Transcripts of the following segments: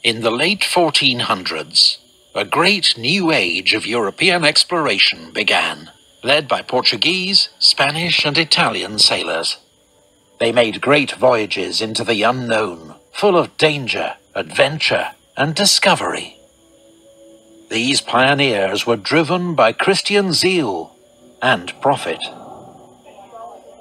In the late 1400s, a great new age of European exploration began, led by Portuguese, Spanish, and Italian sailors. They made great voyages into the unknown, full of danger, adventure, and discovery. These pioneers were driven by Christian zeal and profit.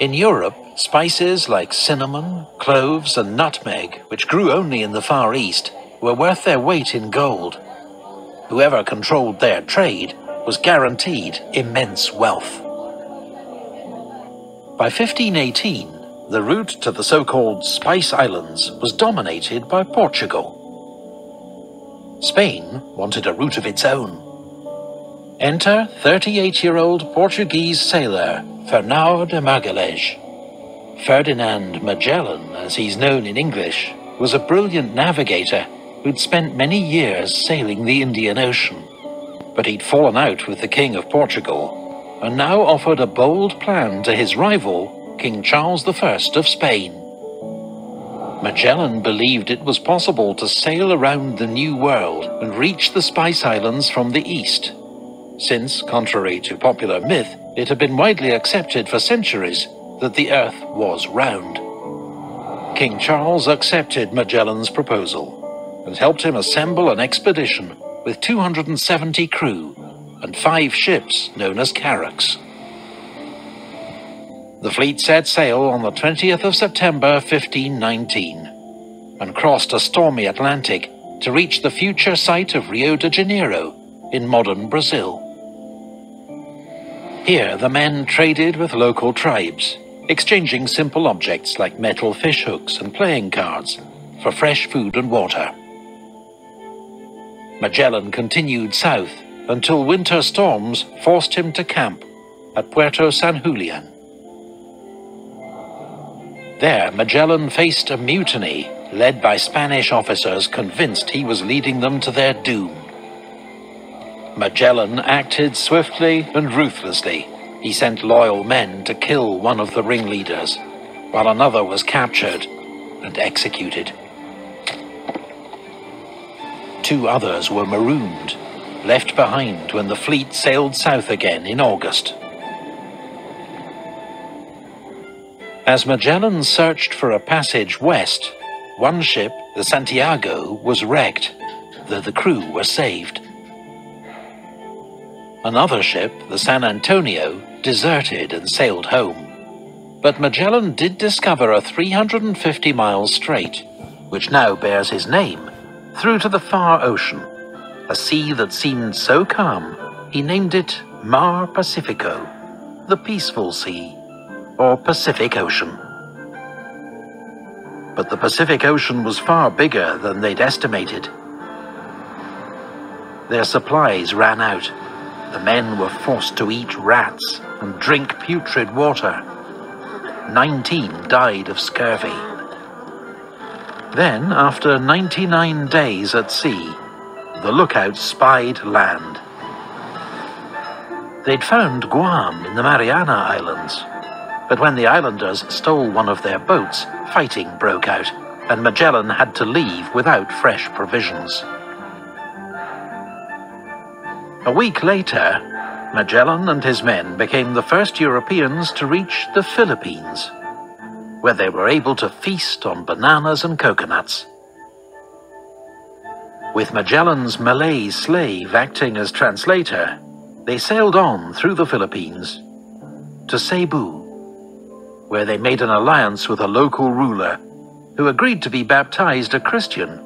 In Europe, spices like cinnamon, cloves, and nutmeg, which grew only in the Far East, were worth their weight in gold. Whoever controlled their trade was guaranteed immense wealth. By 1518, the route to the so-called Spice Islands was dominated by Portugal. Spain wanted a route of its own. Enter 38-year-old Portuguese sailor Fernão de Magalhães. Ferdinand Magellan, as he's known in English, was a brilliant navigator who'd spent many years sailing the Indian Ocean. But he'd fallen out with the King of Portugal, and now offered a bold plan to his rival, King Charles I of Spain. Magellan believed it was possible to sail around the New World and reach the Spice Islands from the east, since, contrary to popular myth, it had been widely accepted for centuries that the Earth was round. King Charles accepted Magellan's proposal and helped him assemble an expedition with 270 crew and 5 ships known as carracks. The fleet set sail on the 20th of September 1519 and crossed a stormy Atlantic to reach the future site of Rio de Janeiro in modern Brazil. Here the men traded with local tribes, exchanging simple objects like metal fish hooks and playing cards for fresh food and water. Magellan continued south until winter storms forced him to camp at Puerto San Julian. There, Magellan faced a mutiny led by Spanish officers convinced he was leading them to their doom. Magellan acted swiftly and ruthlessly. He sent loyal men to kill one of the ringleaders, while another was captured and executed. 2 others were marooned, left behind when the fleet sailed south again in August. As Magellan searched for a passage west, one ship, the Santiago, was wrecked, though the crew were saved. Another ship, the San Antonio, deserted and sailed home. But Magellan did discover a 350-mile strait, which now bears his name, through to the far ocean, a sea that seemed so calm, he named it Mar Pacifico, the Peaceful Sea, or Pacific Ocean. But the Pacific Ocean was far bigger than they'd estimated. Their supplies ran out. The men were forced to eat rats and drink putrid water. 19 died of scurvy. Then, after 99 days at sea, the lookouts spied land. They'd found Guam in the Mariana Islands, but when the islanders stole one of their boats, fighting broke out, and Magellan had to leave without fresh provisions. A week later, Magellan and his men became the first Europeans to reach the Philippines, where they were able to feast on bananas and coconuts. With Magellan's Malay slave acting as translator, they sailed on through the Philippines to Cebu, where they made an alliance with a local ruler who agreed to be baptized a Christian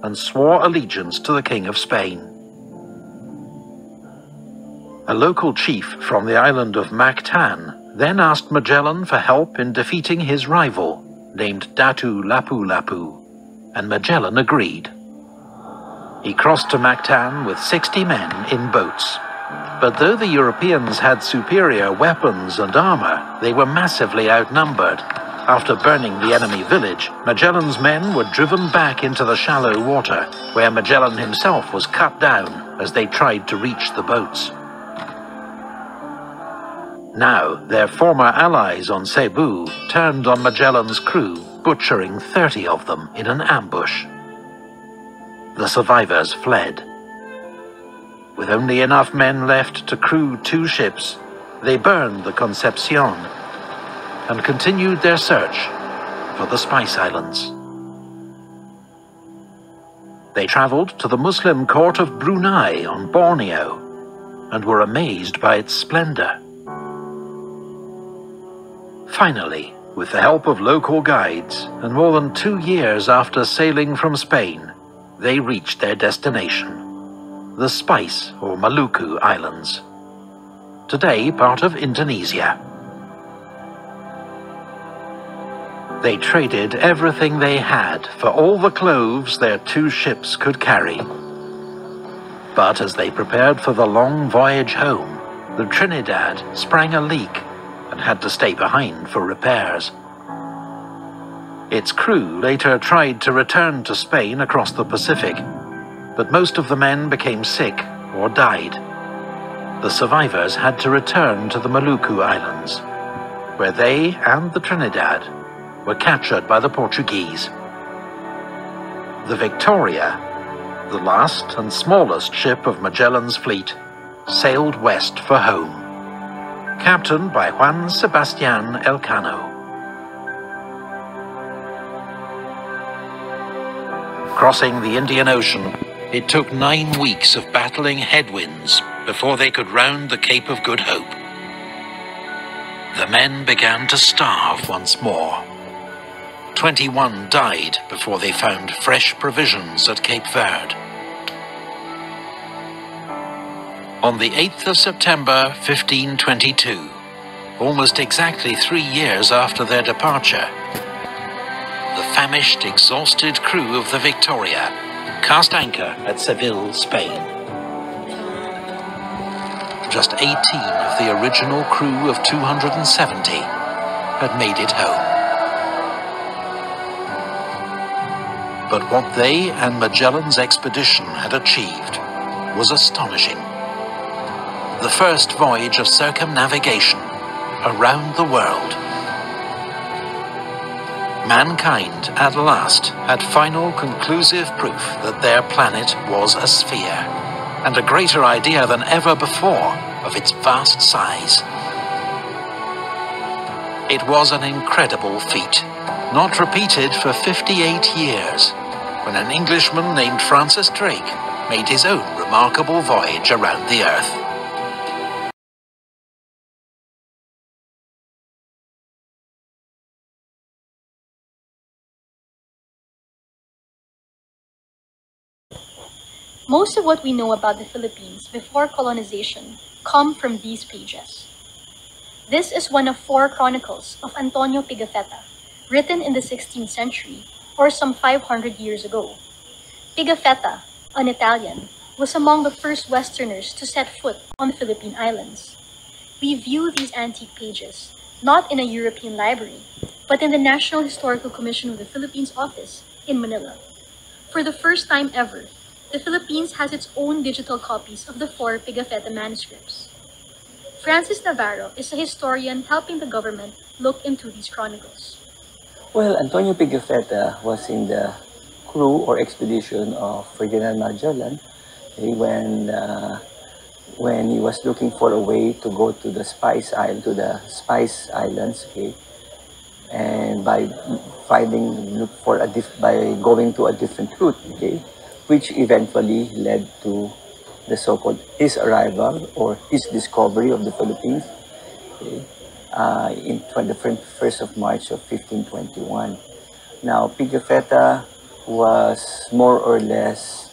and swore allegiance to the King of Spain. A local chief from the island of Mactan then asked Magellan for help in defeating his rival, named Datu Lapu-Lapu, and Magellan agreed. He crossed to Mactan with 60 men in boats. But though the Europeans had superior weapons and armor, they were massively outnumbered. After burning the enemy village, Magellan's men were driven back into the shallow water, where Magellan himself was cut down as they tried to reach the boats. Now, their former allies on Cebu turned on Magellan's crew, butchering 30 of them in an ambush. The survivors fled. With only enough men left to crew 2 ships, they burned the Concepcion and continued their search for the Spice Islands. They traveled to the Muslim court of Brunei on Borneo and were amazed by its splendor. Finally, with the help of local guides, and more than 2 years after sailing from Spain, they reached their destination, the Spice or Maluku Islands, today part of Indonesia. They traded everything they had for all the clothes their 2 ships could carry. But as they prepared for the long voyage home, the Trinidad sprang a leak and had to stay behind for repairs. Its crew later tried to return to Spain across the Pacific, but most of the men became sick or died. The survivors had to return to the Maluku Islands, where they and the Trinidad were captured by the Portuguese. The Victoria, the last and smallest ship of Magellan's fleet, sailed west for home, captained by Juan Sebastián Elcano. Crossing the Indian Ocean, it took 9 weeks of battling headwinds before they could round the Cape of Good Hope. The men began to starve once more. 21 died before they found fresh provisions at Cape Verde. On the 8th of September 1522, almost exactly 3 years after their departure, the famished, exhausted crew of the Victoria cast anchor at Seville, Spain. Just 18 of the original crew of 270 had made it home. But what they and Magellan's expedition had achieved was astonishing. The first voyage of circumnavigation around the world. Mankind at last had final conclusive proof that their planet was a sphere, and a greater idea than ever before of its vast size. It was an incredible feat, not repeated for 58 years, when an Englishman named Francis Drake made his own remarkable voyage around the Earth. Most of what we know about the Philippines before colonization come from these pages. This is one of 4 chronicles of Antonio Pigafetta, written in the 16th century, or some 500 years ago. Pigafetta, an Italian, was among the first Westerners to set foot on the Philippine Islands. We view these antique pages not in a European library, but in the National Historical Commission of the Philippines office in Manila. For the first time ever, the Philippines has its own digital copies of the 4 Pigafetta manuscripts. Francis Navarro is a historian helping the government look into these chronicles. Well, Antonio Pigafetta was in the crew or expedition of Ferdinand Magellan when he was looking for a way to go to the Spice Islands, okay, and by going to a different route, okay, which eventually led to the so-called his arrival or his discovery of the Philippines, okay, in the 1st of March of 1521. Now, Pigafetta was more or less,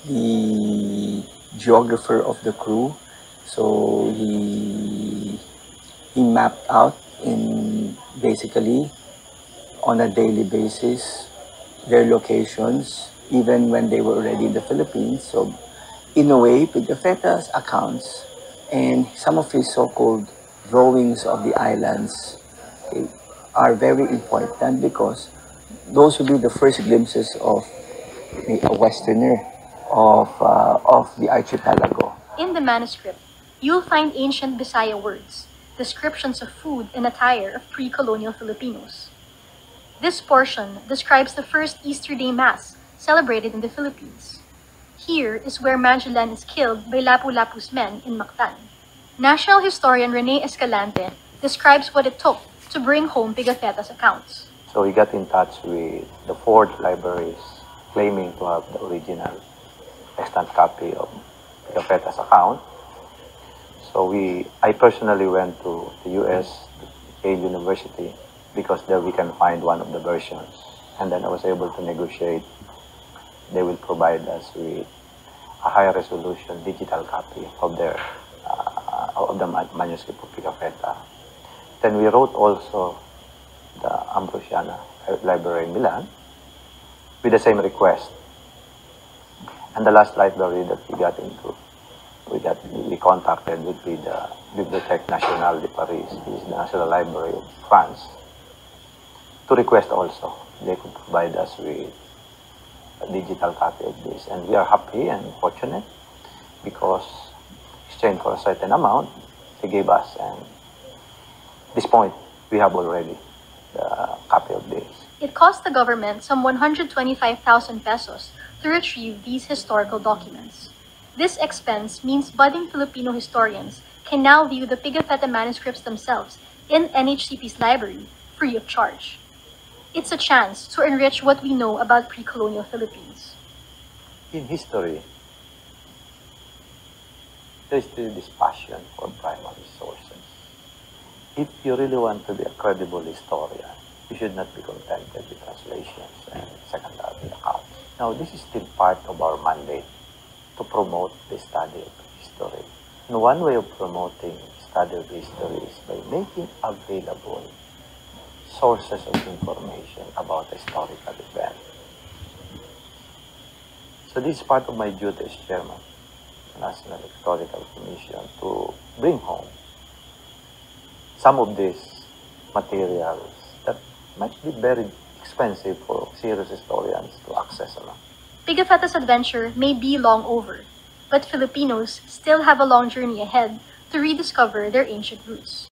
the geographer of the crew. So he mapped out basically on a daily basis their locations, even when they were already in the Philippines. So in a way, Pigafetta's accounts and some of his so-called drawings of the islands are very important because those will be the first glimpses of a Westerner of the archipelago. In the manuscript, you'll find ancient Bisaya words, descriptions of food and attire of pre-colonial Filipinos. This portion describes the first Easter Day Mass celebrated in the Philippines. Here is where Magellan is killed by Lapu-Lapu's men in Mactan. National historian Rene Escalante describes what it took to bring home Pigafetta's accounts. So we got in touch with the forged libraries claiming to have the original extant copy of Pigafetta's account. So I personally went to the US, to Yale University, because there we can find one of the versions. And then I was able to negotiate. They will provide us with a higher resolution digital copy of the manuscript of Pigafetta. Then we wrote also the Ambrosiana Library in Milan with the same request. And the last library that we got into, we contacted would be the Bibliothèque Nationale de Paris, which is the National Library of France, to request also they could provide us with a digital copy of this. And we are happy and fortunate because exchange for a certain amount they gave us, and at this point we have already the copy of this. It cost the government some 125,000 pesos to retrieve these historical documents. This expense means budding Filipino historians can now view the Pigafetta manuscripts themselves in NHCP's library free of charge. It's a chance to enrich what we know about pre-colonial Philippines. In history, there is still this passion for primary sources. If you really want to be a credible historian, you should not be contented with translations and secondary accounts. Now, this is still part of our mandate to promote the study of history. And one way of promoting study of history is by making available sources of information about historical events. So this is part of my duty as chairman of the National Historical Commission to bring home some of these materials that might be very expensive for serious historians to access. Pigafetta's adventure may be long over, but Filipinos still have a long journey ahead to rediscover their ancient roots.